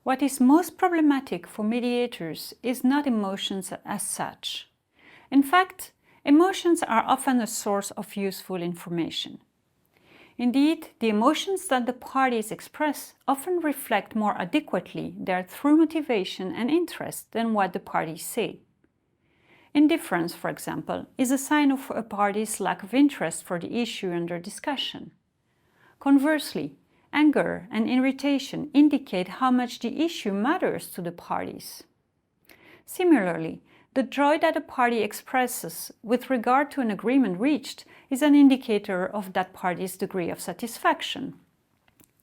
What is most problematic for mediators is not emotions as such. In fact, emotions are often a source of useful information. Indeed, the emotions that the parties express often reflect more adequately their true motivation and interest than what the parties say. Indifference, for example, is a sign of a party's lack of interest for the issue under discussion. Conversely, anger and irritation indicate how much the issue matters to the parties. Similarly, the joy that a party expresses with regard to an agreement reached is an indicator of that party's degree of satisfaction,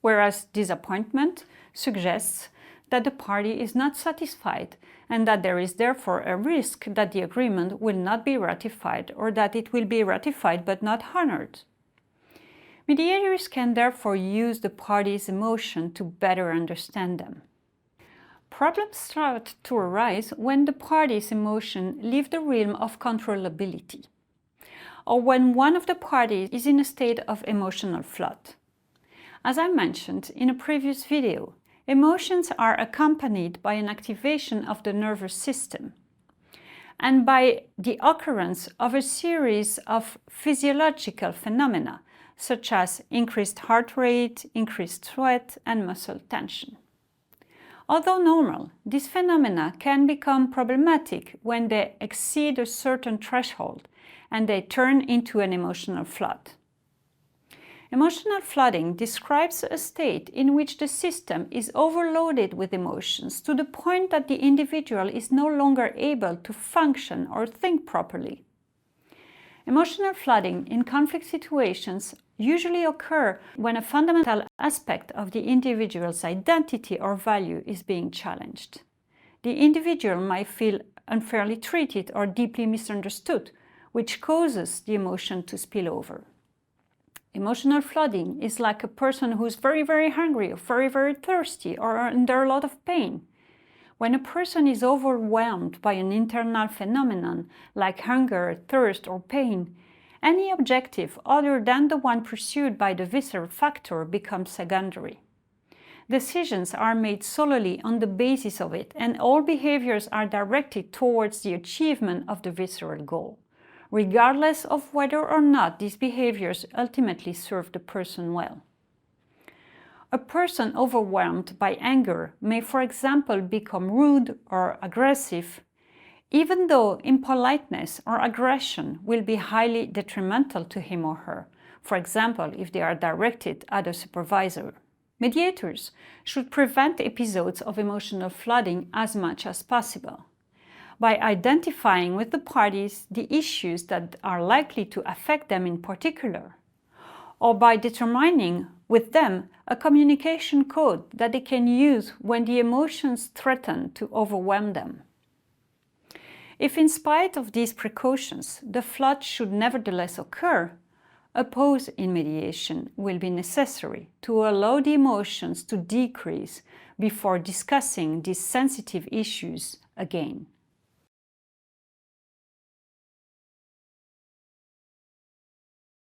whereas disappointment suggests that the party is not satisfied and that there is therefore a risk that the agreement will not be ratified or that it will be ratified but not honored. Mediators can therefore use the parties' emotion to better understand them. Problems start to arise when the parties' emotion leave the realm of controllability, or when one of the parties is in a state of emotional flood. As I mentioned in a previous video, emotions are accompanied by an activation of the nervous system and by the occurrence of a series of physiological phenomena such as increased heart rate, increased sweat, and muscle tension. Although normal, these phenomena can become problematic when they exceed a certain threshold and they turn into an emotional flood. Emotional flooding describes a state in which the system is overloaded with emotions to the point that the individual is no longer able to function or think properly. Emotional flooding in conflict situations usually occur when a fundamental aspect of the individual's identity or value is being challenged. The individual might feel unfairly treated or deeply misunderstood, which causes the emotion to spill over. Emotional flooding is like a person who's very hungry or very thirsty or under a lot of pain. When a person is overwhelmed by an internal phenomenon like hunger, thirst, or pain, any objective other than the one pursued by the visceral factor becomes secondary. Decisions are made solely on the basis of it, and all behaviors are directed towards the achievement of the visceral goal, regardless of whether or not these behaviors ultimately serve the person well. A person overwhelmed by anger may, for example, become rude or aggressive, even though impoliteness or aggression will be highly detrimental to him or her, for example, if they are directed at a supervisor. Mediators should prevent episodes of emotional flooding as much as possible by identifying with the parties the issues that are likely to affect them in particular, or by determining with them a communication code that they can use when the emotions threaten to overwhelm them. If in spite of these precautions, the flood should nevertheless occur, a pause in mediation will be necessary to allow the emotions to decrease before discussing these sensitive issues again.